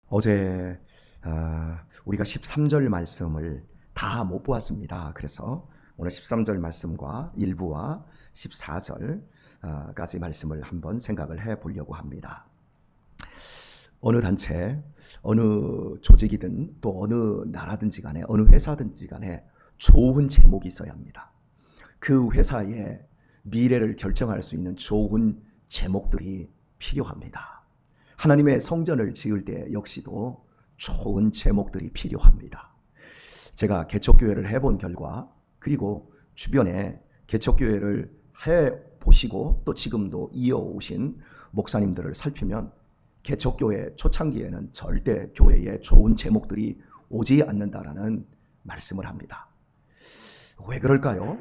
어제 우리가 13절 말씀을 다 못 보았습니다. 그래서 오늘 13절 말씀과 일부와 14절까지 말씀을 한번 생각을 해 보려고 합니다. 어느 단체, 어느 조직이든 또 어느 나라든지 간에 어느 회사든지 간에 좋은 제목이 있어야 합니다. 그 회사의 미래를 결정할 수 있는 좋은 제목들이 필요합니다. 하나님의 성전을 지을 때 역시도 좋은 제목들이 필요합니다. 제가 개척교회를 해본 결과, 그리고 주변에 개척교회를 해보시고 또 지금도 이어오신 목사님들을 살피면 개척교회 초창기에는 절대 교회에 좋은 제목들이 오지 않는다라는 말씀을 합니다. 왜 그럴까요?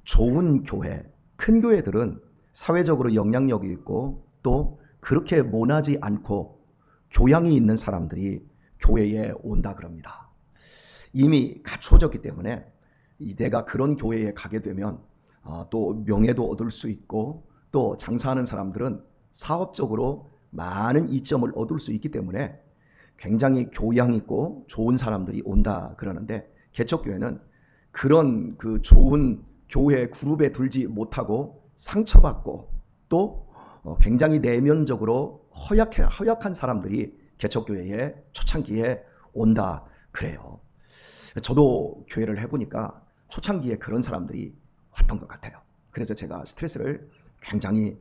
좋은 교회, 큰 교회들은 사회적으로 영향력이 있고 또 그렇게 모나지 않고 교양이 있는 사람들이 교회에 온다 그럽니다. 이미 갖춰졌기 때문에 내가 그런 교회에 가게 되면 또 명예도 얻을 수 있고 또 장사하는 사람들은 사업적으로 많은 이점을 얻을 수 있기 때문에 굉장히 교양 있고 좋은 사람들이 온다 그러는데, 개척교회는 그런 그 좋은 교회 그룹에 들지 못하고 상처받고 또 굉장히 내면적으로 허약한 사람들이 개척교회에 초창기에 온다 그래요. 저도 교회를 해보니까 초창기에 그런 사람들이 왔던 것 같아요. 그래서 제가 스트레스를 굉장히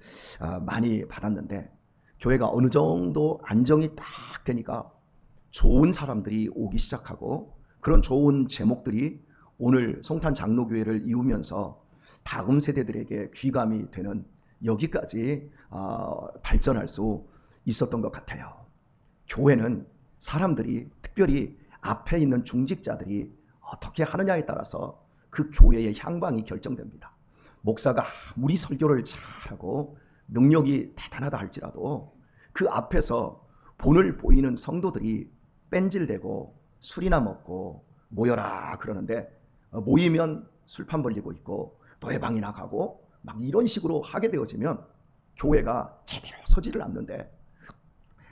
많이 받았는데, 교회가 어느 정도 안정이 딱 되니까 좋은 사람들이 오기 시작하고 그런 좋은 제목들이 오늘 송탄 장로교회를 이루면서 다음 세대들에게 귀감이 되는 여기까지 발전할 수 있었던 것 같아요. 교회는 사람들이, 특별히 앞에 있는 중직자들이 어떻게 하느냐에 따라서 그 교회의 향방이 결정됩니다. 목사가 아무리 설교를 잘하고 능력이 대단하다 할지라도 그 앞에서 본을 보이는 성도들이 뺀질대고 술이나 먹고 모여라 그러는데, 모이면 술판 벌리고 있고 노래방이나 가고 막 이런 식으로 하게 되어지면 교회가 제대로 서지를 않는데,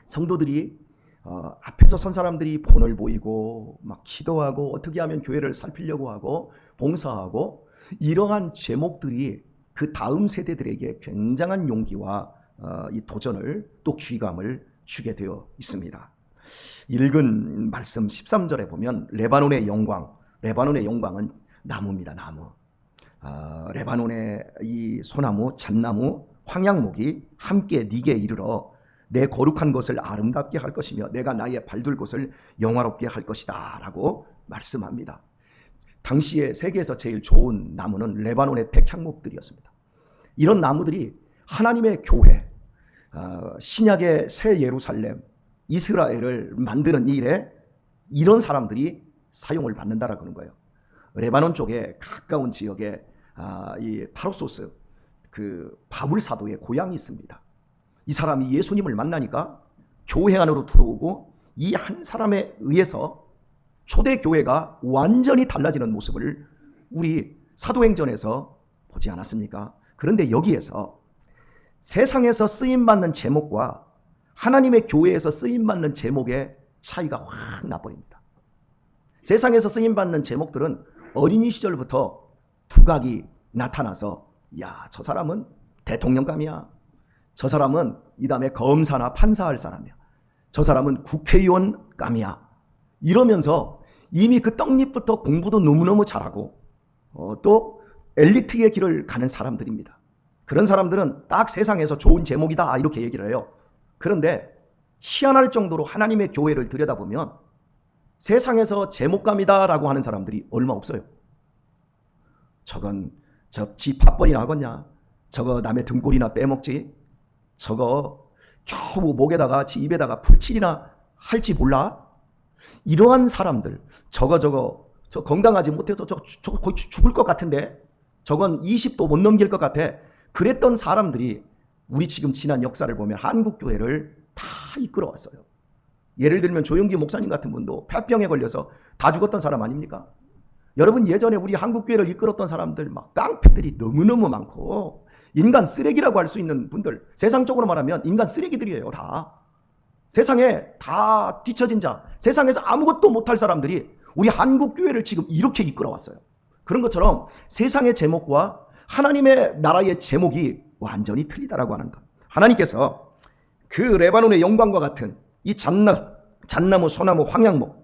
성도들이 앞에서 선 사람들이 본을 보이고 막 기도하고 어떻게 하면 교회를 살피려고 하고 봉사하고, 이러한 제목들이 그 다음 세대들에게 굉장한 용기와 이 도전을 또 귀감을 주게 되어 있습니다. 읽은 말씀 13절에 보면 레바논의 영광은 나무입니다. 나무. 레바논의 이 소나무, 잣나무, 황양목이 함께 네게 이르러 내 거룩한 것을 아름답게 할 것이며 내가 나의 발둘 곳을 영화롭게 할 것이다 라고 말씀합니다. 당시에 세계에서 제일 좋은 나무는 레바논의 백향목들이었습니다. 이런 나무들이 하나님의 교회, 신약의 새 예루살렘, 이스라엘을 만드는 일에 이런 사람들이 사용을 받는다라고 하는 거예요. 레바논 쪽에 가까운 지역에 이 타로소스, 그 바울 사도의 고향이 있습니다. 이 사람이 예수님을 만나니까 교회 안으로 들어오고 이 한 사람에 의해서 초대교회가 완전히 달라지는 모습을 우리 사도행전에서 보지 않았습니까? 그런데 여기에서 세상에서 쓰임받는 제목과 하나님의 교회에서 쓰임받는 제목의 차이가 확 나버립니다. 세상에서 쓰임받는 제목들은 어린이 시절부터 두각이 나타나서, 야, 저 사람은 대통령감이야, 저 사람은 이 다음에 검사나 판사할 사람이야, 저 사람은 국회의원감이야, 이러면서 이미 그 떡잎부터 공부도 너무너무 잘하고 또 엘리트의 길을 가는 사람들입니다. 그런 사람들은 딱 세상에서 좋은 제목이다 이렇게 얘기를 해요. 그런데 희한할 정도로 하나님의 교회를 들여다보면 세상에서 제목감이다 라고 하는 사람들이 얼마 없어요. 저건 지 밥벌이나 하겠냐, 저거 남의 등골이나 빼먹지, 저거 겨우 목에다가 지 입에다가 풀칠이나 할지 몰라, 이러한 사람들, 저거 건강하지 못해서 저거 거의 죽을 것 같은데, 저건 20도 못 넘길 것 같아, 그랬던 사람들이 우리 지금 지난 역사를 보면 한국교회를 다 이끌어왔어요. 예를 들면 조영기 목사님 같은 분도 폐병에 걸려서 다 죽었던 사람 아닙니까? 여러분, 예전에 우리 한국교회를 이끌었던 사람들 막 깡패들이 너무너무 많고 인간 쓰레기라고 할 수 있는 분들, 세상적으로 말하면 인간 쓰레기들이에요. 다 세상에 다 뒤처진 자, 세상에서 아무것도 못할 사람들이 우리 한국 교회를 지금 이렇게 이끌어왔어요. 그런 것처럼 세상의 제목과 하나님의 나라의 제목이 완전히 틀리다라고 하는 것. 하나님께서 그 레바논의 영광과 같은 이 잣나무, 소나무, 황양목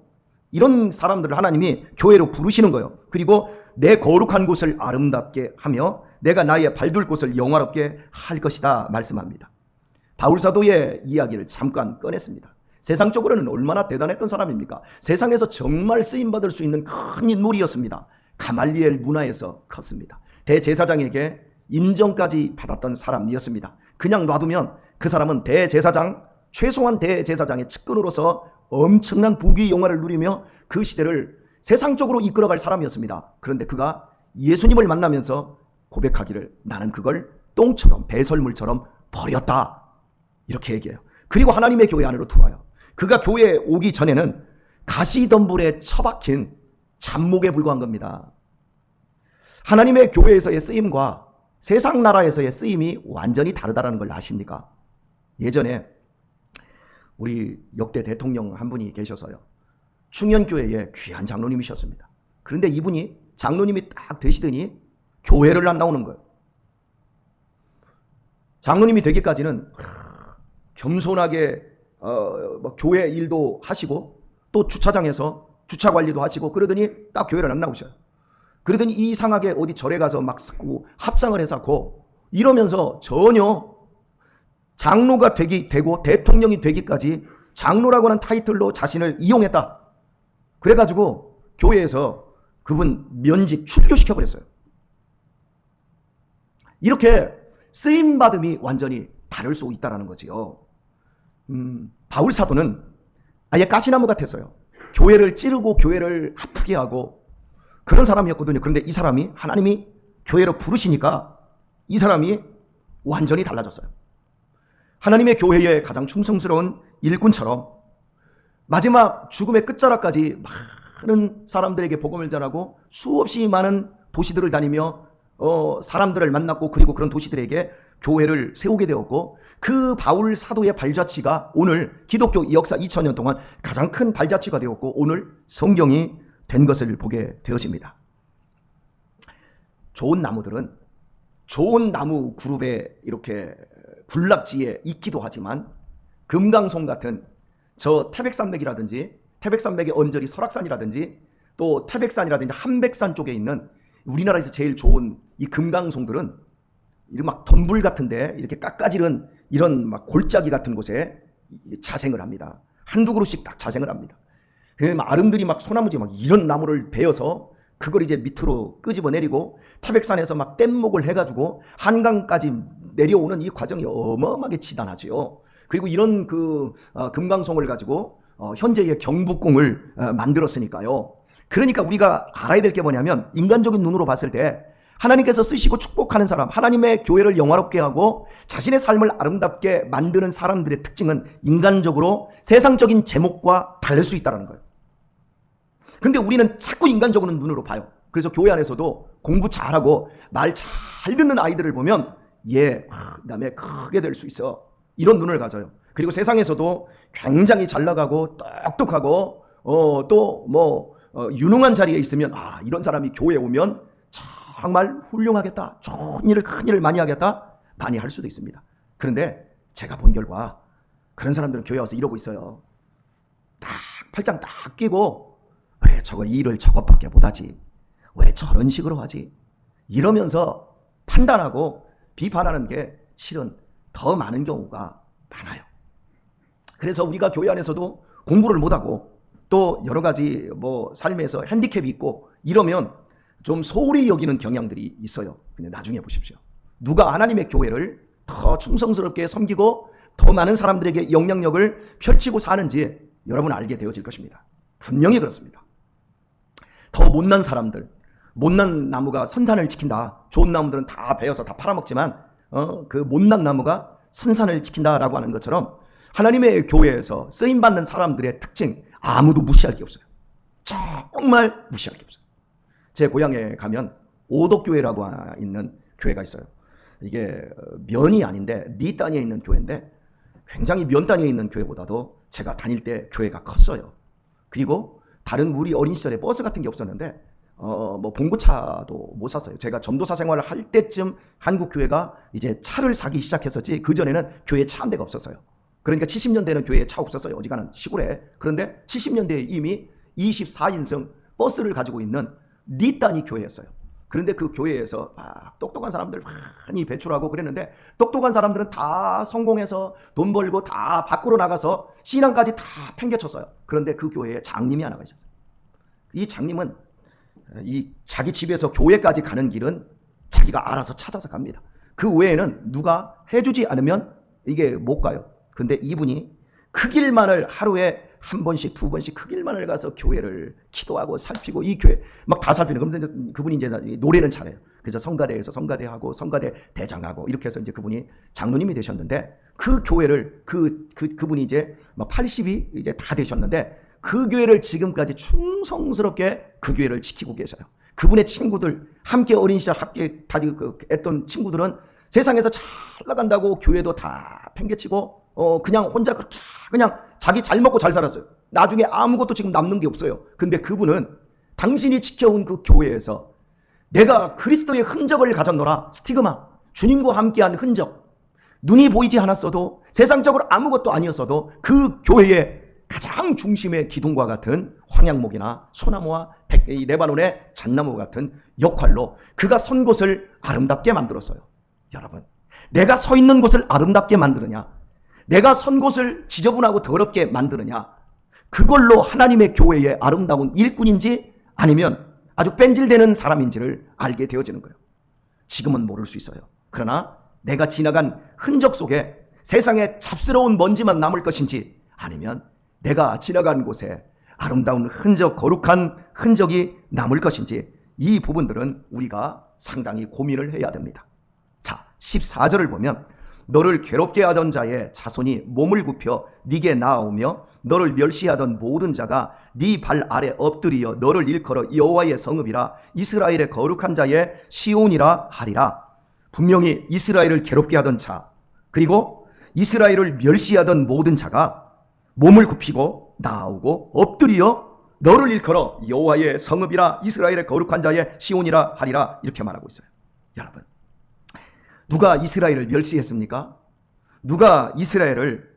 이런 사람들을 하나님이 교회로 부르시는 거예요. 그리고 내 거룩한 곳을 아름답게 하며 내가 나의 발둘 곳을 영화롭게 할 것이다 말씀합니다. 바울사도의 이야기를 잠깐 꺼냈습니다. 세상적으로는 얼마나 대단했던 사람입니까? 세상에서 정말 쓰임받을 수 있는 큰 인물이었습니다. 가말리엘 문화에서 컸습니다. 대제사장에게 인정까지 받았던 사람이었습니다. 그냥 놔두면 그 사람은 대제사장, 최소한 대제사장의 측근으로서 엄청난 부귀 영화를 누리며 그 시대를 세상적으로 이끌어갈 사람이었습니다. 그런데 그가 예수님을 만나면서 고백하기를 나는 그걸 똥처럼 배설물처럼 버렸다. 이렇게 얘기해요. 그리고 하나님의 교회 안으로 들어와요. 그가 교회에 오기 전에는 가시덤불에 처박힌 잡목에 불과한 겁니다. 하나님의 교회에서의 쓰임과 세상 나라에서의 쓰임이 완전히 다르다는 걸 아십니까? 예전에 우리 역대 대통령 한 분이 계셔서요. 충현교회의 귀한 장로님이셨습니다. 그런데 이분이 장로님이 딱 되시더니 교회를 안 나오는 거예요. 장로님이 되기까지는 겸손하게 교회 일도 하시고 또 주차장에서 주차 관리도 하시고 그러더니 딱 교회를 안 나오셔요. 그러더니 이상하게 어디 절에 가서 막 합상을 해서 이러면서 전혀 장로가 되고 대통령이 되기까지 장로라고 하는 타이틀로 자신을 이용했다. 그래가지고 교회에서 그분 면직 출교시켜버렸어요. 이렇게 쓰임받음이 완전히 다를 수 있다는 거지요. 바울 사도는 아예 가시나무 같았어요. 교회를 찌르고 교회를 아프게 하고 그런 사람이었거든요. 그런데 이 사람이 하나님이 교회로 부르시니까 이 사람이 완전히 달라졌어요. 하나님의 교회의 가장 충성스러운 일꾼처럼 마지막 죽음의 끝자락까지 많은 사람들에게 복음을 전하고 수없이 많은 도시들을 다니며 사람들을 만났고 그리고 그런 도시들에게 교회를 세우게 되었고 그 바울 사도의 발자취가 오늘 기독교 역사 2000년 동안 가장 큰 발자취가 되었고 오늘 성경이 된 것을 보게 되어집니다. 좋은 나무들은 좋은 나무 그룹에 이렇게 군락지에 있기도 하지만 금강송 같은 저 태백산맥이라든지 태백산맥의 언저리 설악산이라든지 또 태백산이라든지 한백산 쪽에 있는 우리나라에서 제일 좋은 이 금강송들은 이런 막 덤불 같은데 이렇게 깎아지른 이런 막 골짜기 같은 곳에 자생을 합니다. 한두 그루씩 딱 자생을 합니다. 아름들이 막 소나무지 막 이런 나무를 베어서 그걸 이제 밑으로 끄집어 내리고 태백산에서 막 뗏목을 해가지고 한강까지 내려오는 이 과정이 어마어마하게 지단하지요. 그리고 이런 금강송을 가지고 현재의 경복궁을 만들었으니까요. 그러니까 우리가 알아야 될 게 뭐냐면 인간적인 눈으로 봤을 때 하나님께서 쓰시고 축복하는 사람, 하나님의 교회를 영화롭게 하고 자신의 삶을 아름답게 만드는 사람들의 특징은 인간적으로 세상적인 제목과 다를 수 있다는 거예요. 근데 우리는 자꾸 인간적으로 눈으로 봐요. 그래서 교회 안에서도 공부 잘하고 말 잘 듣는 아이들을 보면 그다음에 크게 될 수 있어. 이런 눈을 가져요. 그리고 세상에서도 굉장히 잘 나가고 똑똑하고 유능한 자리에 있으면 이런 사람이 교회에 오면 정말 훌륭하겠다. 좋은 일을 큰 일을 많이 하겠다. 많이 할 수도 있습니다. 그런데 제가 본 결과 그런 사람들은 교회 와서 이러고 있어요. 딱 팔짱 딱 끼고 왜 저거 일을 저것밖에 못하지? 왜 저런 식으로 하지? 이러면서 판단하고 비판하는 게 실은 더 많은 경우가 많아요. 그래서 우리가 교회 안에서도 공부를 못하고 또 여러 가지 삶에서 핸디캡이 있고 이러면 좀 소홀히 여기는 경향들이 있어요. 근데 나중에 보십시오. 누가 하나님의 교회를 더 충성스럽게 섬기고 더 많은 사람들에게 영향력을 펼치고 사는지 여러분 알게 되어질 것입니다. 분명히 그렇습니다. 더 못난 사람들, 못난 나무가 선산을 지킨다. 좋은 나무들은 다 베어서 다 팔아먹지만 그 못난 나무가 선산을 지킨다라고 하는 것처럼 하나님의 교회에서 쓰임받는 사람들의 특징 아무도 무시할 게 없어요. 정말 무시할 게 없어요. 제 고향에 가면 오덕교회라고 있는 교회가 있어요. 이게 면이 아닌데 리 단위에 있는 교회인데 굉장히 면 단위에 있는 교회보다도 제가 다닐 때 교회가 컸어요. 그리고 다른 우리 어린 시절에 버스 같은 게 없었는데 뭐 봉고차도 못 샀어요. 제가 전도사 생활을 할 때쯤 한국 교회가 이제 차를 사기 시작했었지, 그 전에는 교회에 차 한 대가 없었어요. 그러니까 70년대는 교회에 차 없었어요. 어지간한 시골에. 그런데 70년대에 이미 24인승 버스를 가지고 있는 리단이 교회였어요. 그런데 그 교회에서 막 똑똑한 사람들 많이 배출하고 그랬는데, 똑똑한 사람들은 다 성공해서 돈 벌고 다 밖으로 나가서 신앙까지 다 팽개쳤어요. 그런데 그 교회에 장님이 하나가 있었어요. 이 장님은 이 자기 집에서 교회까지 가는 길은 자기가 알아서 찾아서 갑니다. 그 외에는 누가 해주지 않으면 이게 못 가요. 근데 이분이 그 길만을 하루에 한 번씩 두 번씩 그 길만을 가서 교회를 기도하고 살피고, 이 교회 막 다 살피는. 그런데 그분이 이제 노래는 잘해요. 그래서 성가대에서 성가대하고 성가대 대장하고 이렇게 해서 이제 그분이 장로님이 되셨는데, 그 교회를 그분이 이제 막 80이 이제 다 되셨는데, 그 교회를 지금까지 충성스럽게 그 교회를 지키고 계셔요. 그분의 친구들, 함께 어린 시절 함께 했던 친구들은 세상에서 잘 나간다고 교회도 다 팽개치고 그냥 혼자 그렇게 그냥 자기 잘 먹고 잘 살았어요. 나중에 아무것도 지금 남는 게 없어요. 근데 그분은 당신이 지켜온 그 교회에서 내가 그리스도의 흔적을 가졌노라, 스티그마, 주님과 함께한 흔적, 눈이 보이지 않았어도 세상적으로 아무것도 아니었어도 그 교회의 가장 중심의 기둥과 같은 황양목이나 소나무와 레바논의 잣나무 같은 역할로 그가 선 곳을 아름답게 만들었어요. 여러분, 내가 서 있는 곳을 아름답게 만드느냐, 내가 선 곳을 지저분하고 더럽게 만드느냐, 그걸로 하나님의 교회의 아름다운 일꾼인지 아니면 아주 뺀질되는 사람인지를 알게 되어지는 거예요. 지금은 모를 수 있어요. 그러나 내가 지나간 흔적 속에 세상에 잡스러운 먼지만 남을 것인지, 아니면 내가 지나간 곳에 아름다운 흔적, 거룩한 흔적이 남을 것인지, 이 부분들은 우리가 상당히 고민을 해야 됩니다. 자, 14절을 보면 너를 괴롭게 하던 자의 자손이 몸을 굽혀 네게 나아오며 너를 멸시하던 모든 자가 네 발 아래 엎드리어 너를 일컬어 여호와의 성읍이라 이스라엘의 거룩한 자의 시온이라 하리라. 분명히 이스라엘을 괴롭게 하던 자, 그리고 이스라엘을 멸시하던 모든 자가 몸을 굽히고 나아오고 엎드리어 너를 일컬어 여호와의 성읍이라 이스라엘의 거룩한 자의 시온이라 하리라, 이렇게 말하고 있어요. 여러분, 누가 이스라엘을 멸시했습니까? 누가 이스라엘을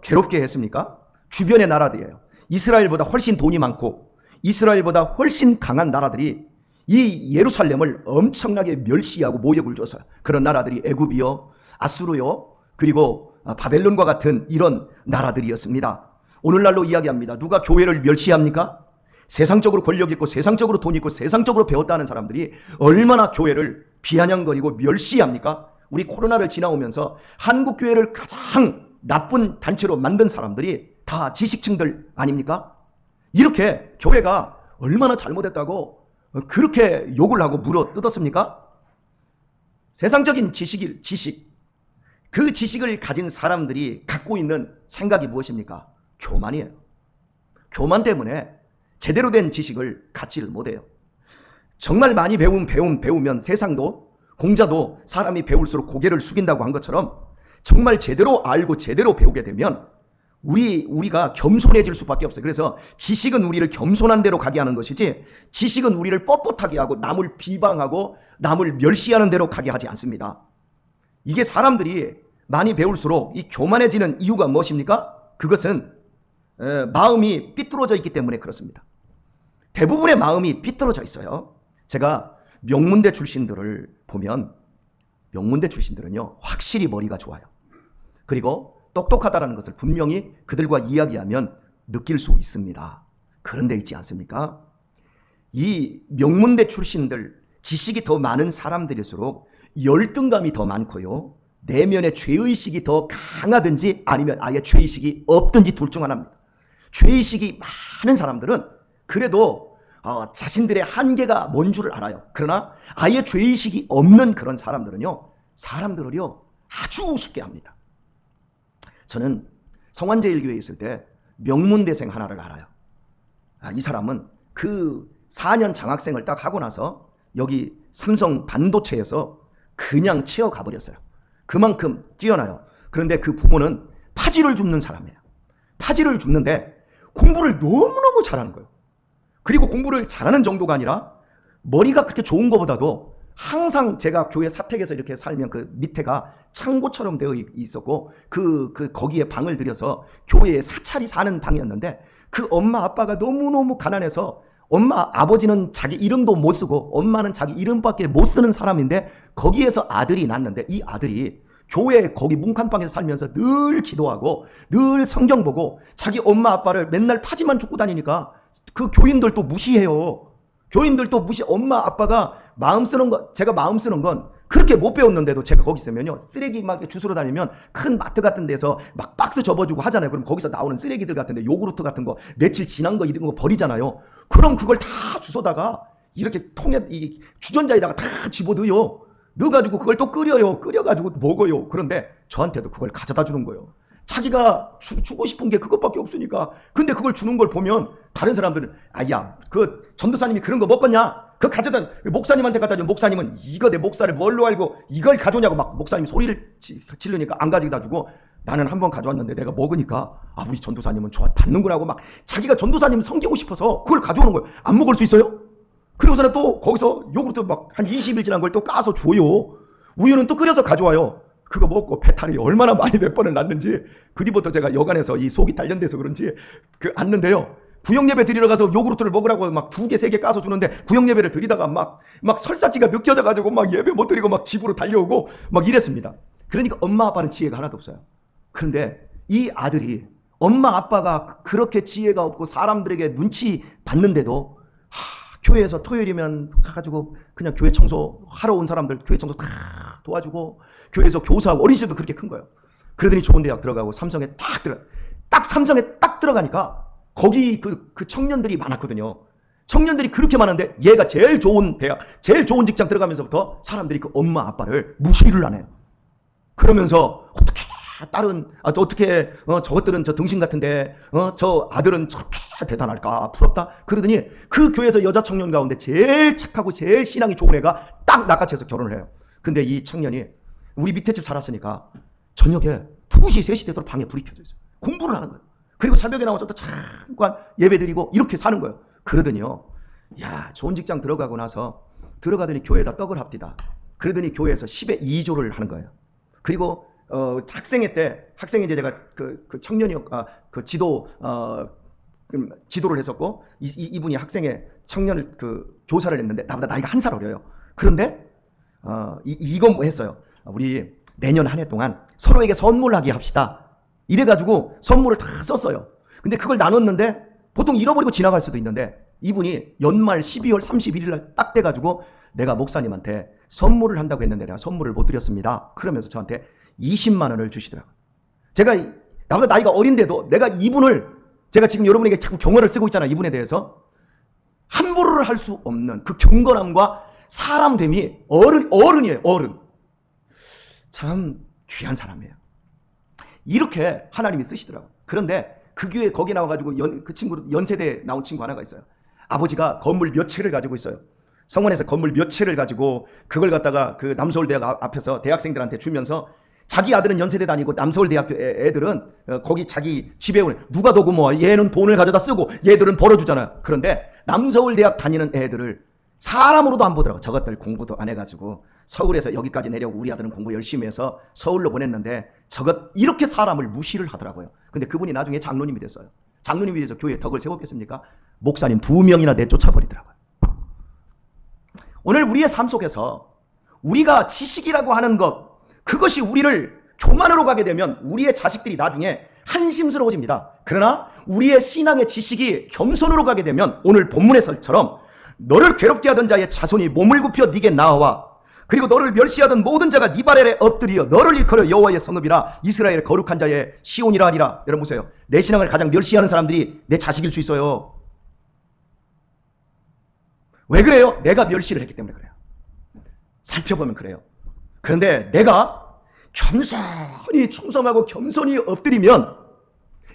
괴롭게 했습니까? 주변의 나라들이에요. 이스라엘보다 훨씬 돈이 많고 이스라엘보다 훨씬 강한 나라들이 이 예루살렘을 엄청나게 멸시하고 모욕을 줬어요. 그런 나라들이 애굽이요, 아수르요, 그리고 바벨론과 같은 이런 나라들이었습니다. 오늘날로 이야기합니다. 누가 교회를 멸시합니까? 세상적으로 권력 있고 세상적으로 돈 있고 세상적으로 배웠다는 사람들이 얼마나 교회를 비아냥거리고 멸시합니까? 우리 코로나를 지나오면서 한국 교회를 가장 나쁜 단체로 만든 사람들이 다 지식층들 아닙니까? 이렇게 교회가 얼마나 잘못했다고 그렇게 욕을 하고 물어 뜯었습니까? 세상적인 지식, 그 지식을 가진 사람들이 갖고 있는 생각이 무엇입니까? 교만이에요. 교만 때문에 제대로 된 지식을 갖지를 못해요. 정말 많이 배우면 세상도, 공자도 사람이 배울수록 고개를 숙인다고 한 것처럼 정말 제대로 알고 제대로 배우게 되면 우리가 겸손해질 수밖에 없어요. 그래서 지식은 우리를 겸손한 대로 가게 하는 것이지, 지식은 우리를 뻣뻣하게 하고 남을 비방하고 남을 멸시하는 대로 가게 하지 않습니다. 이게 사람들이 많이 배울수록 이 교만해지는 이유가 무엇입니까? 그것은 마음이 삐뚤어져 있기 때문에 그렇습니다. 대부분의 마음이 삐뚤어져 있어요. 제가 명문대 출신들을 보면 명문대 출신들은요, 확실히 머리가 좋아요. 그리고 똑똑하다는 것을 분명히 그들과 이야기하면 느낄 수 있습니다. 그런데 있지 않습니까? 이 명문대 출신들, 지식이 더 많은 사람들일수록 열등감이 더 많고요, 내면의 죄의식이 더 강하든지 아니면 아예 죄의식이 없든지 둘 중 하나입니다. 죄의식이 많은 사람들은 그래도 자신들의 한계가 뭔 줄을 알아요. 그러나 아예 죄의식이 없는 그런 사람들은요, 사람들을요 아주 우습게 합니다. 저는 성환제일교회에 있을 때 명문대생 하나를 알아요. 이 사람은 그 4년 장학생을 딱 하고 나서 여기 삼성 반도체에서 그냥 채워가 버렸어요. 그만큼 뛰어나요. 그런데 그 부모는 파지를 줍는 사람이에요. 파지를 줍는데 공부를 너무너무 잘하는 거예요. 그리고 공부를 잘하는 정도가 아니라 머리가 그렇게 좋은 것보다도 항상 제가 교회 사택에서 이렇게 살면 그 밑에가 창고처럼 되어 있었고 거기에 방을 들여서 교회에 사찰이 사는 방이었는데 그 엄마 아빠가 너무너무 가난해서 엄마 아버지는 자기 이름도 못 쓰고 엄마는 자기 이름밖에 못 쓰는 사람인데 거기에서 아들이 낳았는데 이 아들이 교회 거기 문칸방에서 살면서 늘 기도하고 늘 성경 보고 자기 엄마 아빠를 맨날 파지만 줍고 다니니까 그 교인들도 무시해요. 교인들도 무시. 엄마 아빠가 마음 쓰는 거, 제가 마음 쓰는 건 그렇게 못 배웠는데도 제가 거기 있으면요 쓰레기 막 주스러 다니면 큰 마트 같은 데서 막 박스 접어주고 하잖아요. 그럼 거기서 나오는 쓰레기들 같은데 요구르트 같은 거 며칠 지난 거 이런 거 버리잖아요. 그럼 그걸 다 주워다가 이렇게 통에 이 주전자에다가 다 집어넣어요. 넣어가지고 그걸 또 끓여가지고 먹어요. 그런데 저한테도 그걸 가져다 주는 거예요. 자기가 주고 싶은 게 그것밖에 없으니까. 근데 그걸 주는 걸 보면 다른 사람들은 아야 그 전도사님이 그런 거 먹겠냐? 그 가져다 목사님한테 갖다 줘. 목사님은 이거 내 목사를 뭘로 알고 이걸 가져오냐고 막 목사님이 소리를 지르니까 안 가져다 주고 나는 한번 가져왔는데 내가 먹으니까 아 우리 전도사님은 받는구나 하고 막 자기가 전도사님 섬기고 싶어서 그걸 가져오는 거예요. 안 먹을 수 있어요? 그리고서는 또 거기서 요구르트 막 한 20일 지난 걸 또 까서 줘요. 우유는 또 끓여서 가져와요. 그거 먹고 배탈이 얼마나 많이 몇 번을 났는지 그 뒤부터 제가 여간에서 이 속이 단련돼서 그런지 앉는데요. 구역예배 드리러 가서 요구르트를 먹으라고 막 2개, 3개 까서 주는데 구역예배를 드리다가 막 설사기가 느껴져가지고 막 예배 못 드리고 막 집으로 달려오고 막 이랬습니다. 그러니까 엄마 아빠는 지혜가 하나도 없어요. 그런데 이 아들이 엄마 아빠가 그렇게 지혜가 없고 사람들에게 눈치 받는데도 교회에서 토요일이면 가가지고 그냥 교회 청소하러 온 사람들 교회 청소 다 도와주고 교회에서 교사하고 어린이집도 그렇게 큰 거예요. 그러더니 좋은 대학 들어가고 삼성에 딱 삼성에 딱 들어가니까 거기 그 청년들이 많았거든요. 청년들이 그렇게 많은데 얘가 제일 좋은 대학, 제일 좋은 직장 들어가면서부터 사람들이 그 엄마 아빠를 무시를 안 해요. 그러면서 어떻게 저것들은 저 등신 같은데 저 아들은 저렇게 대단할까 부럽다 그러더니 그 교회에서 여자 청년 가운데 제일 착하고 제일 신앙이 좋은 애가 딱 나같이 해서 결혼을 해요. 근데 이 청년이 우리 밑에 집 살았으니까 저녁에 2시 3시 되도록 방에 불이 켜져 있어요. 공부를 하는 거예요. 그리고 새벽에 나와서 또 잠깐 예배 드리고 이렇게 사는 거예요. 그러더니요 야 좋은 직장 들어가고 나서 들어가더니 교회에다 떡을 합디다. 그러더니 교회에서 10에 2조를 하는 거예요. 그리고 학생회 때 이제 제가 그 청년이 그 지도를 했었고 이분이 학생회 청년을 그 교사를 했는데 나보다 나이가 1살 어려요. 그런데 이건 뭐 했어요. 우리 매년 한 해 동안 서로에게 선물하기 합시다. 이래가지고 선물을 다 썼어요. 근데 그걸 나눴는데 보통 잃어버리고 지나갈 수도 있는데 이분이 연말 12월 31일 날 딱 돼가지고 내가 목사님한테 선물을 한다고 했는데 내가 선물을 못 드렸습니다. 그러면서 저한테 20만 원을 주시더라고요. 제가 나보다 나이가 어린데도 내가 이분을 제가 지금 여러분에게 자꾸 경어를 쓰고 있잖아요. 이분에 대해서 함부로를 할 수 없는 그 경건함과 사람됨이 어른이에요. 어른. 참 귀한 사람이에요. 이렇게 하나님이 쓰시더라고요. 그런데 그 교회 거기 나와가지고 그 친구 연세대 나온 친구 하나가 있어요. 아버지가 건물 몇 채를 가지고 있어요. 성원에서 건물 몇 채를 가지고 그걸 갖다가 그 남서울대학 앞에서 대학생들한테 주면서 자기 아들은 연세대 다니고 남서울대학교 애들은 거기 자기 집에 오는 누가 더 고마워. 얘는 돈을 가져다 쓰고 얘들은 벌어주잖아요. 그런데 남서울대학 다니는 애들을 사람으로도 안 보더라고. 저것들 공부도 안 해가지고 서울에서 여기까지 내려오고 우리 아들은 공부 열심히 해서 서울로 보냈는데 이렇게 사람을 무시를 하더라고요. 근데 그분이 나중에 장로님이 됐어요. 장로님이 돼서 교회에 덕을 세웠겠습니까? 목사님 2명이나 내쫓아버리더라고요. 오늘 우리의 삶 속에서 우리가 지식이라고 하는 것, 그것이 우리를 교만으로 가게 되면 우리의 자식들이 나중에 한심스러워집니다. 그러나 우리의 신앙의 지식이 겸손으로 가게 되면 오늘 본문에서처럼 너를 괴롭게 하던 자의 자손이 몸을 굽혀 네게 나아와 그리고 너를 멸시하던 모든 자가 네 발 아래 엎드려 너를 일컬어 여호와의 성읍이라 이스라엘의 거룩한 자의 시온이라 하리라. 여러분 보세요. 내 신앙을 가장 멸시하는 사람들이 내 자식일 수 있어요. 왜 그래요? 내가 멸시를 했기 때문에 그래요. 살펴보면 그래요. 그런데 내가 겸손히 충성하고 겸손히 엎드리면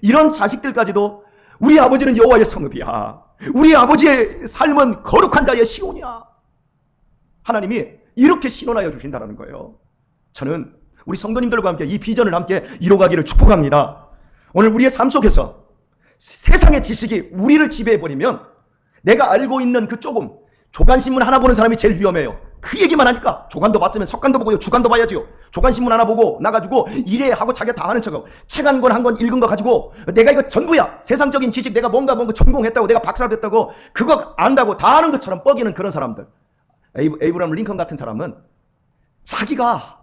이런 자식들까지도 우리 아버지는 여호와의 성읍이야. 우리 아버지의 삶은 거룩한 자의 시온이야. 하나님이 이렇게 신원하여 주신다는 거예요. 저는 우리 성도님들과 함께 이 비전을 함께 이뤄가기를 축복합니다. 오늘 우리의 삶 속에서 세상의 지식이 우리를 지배해버리면 내가 알고 있는 그 조금, 조간신문 하나 보는 사람이 제일 위험해요. 그 얘기만 하니까 조간도 봤으면 석간도 보고요, 주간도 봐야지요. 조간신문 하나 보고 나가지고 이래 하고 자기가 다 하는 척하고 책 한 권 읽은 거 가지고 내가 이거 전부야, 세상적인 지식 내가 뭔가 전공했다고, 내가 박사 됐다고, 그거 안다고 다 아는 것처럼 뻐기는 그런 사람들. 에이브라함 링컨 같은 사람은 자기가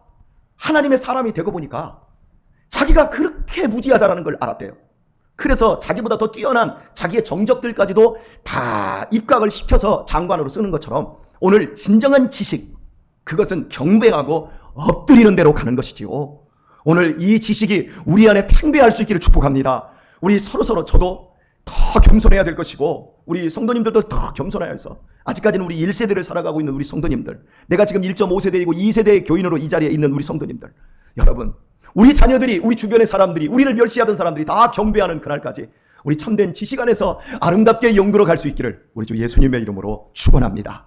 하나님의 사람이 되고 보니까 자기가 그렇게 무지하다라는 걸 알았대요. 그래서 자기보다 더 뛰어난 자기의 정적들까지도 다 입각을 시켜서 장관으로 쓰는 것처럼 오늘 진정한 지식, 그것은 경배하고 엎드리는 대로 가는 것이지요. 오늘 이 지식이 우리 안에 팽배할 수 있기를 축복합니다. 우리 서로서로, 저도 더 겸손해야 될 것이고 우리 성도님들도 더 겸손해야 해서, 아직까지는 우리 1세대를 살아가고 있는 우리 성도님들, 내가 지금 1.5세대이고 2세대의 교인으로 이 자리에 있는 우리 성도님들, 여러분, 우리 자녀들이, 우리 주변의 사람들이, 우리를 멸시하던 사람들이 다 경배하는 그날까지 우리 참된 지식 안에서 아름답게 영구로 갈 수 있기를 우리 주 예수님의 이름으로 축원합니다.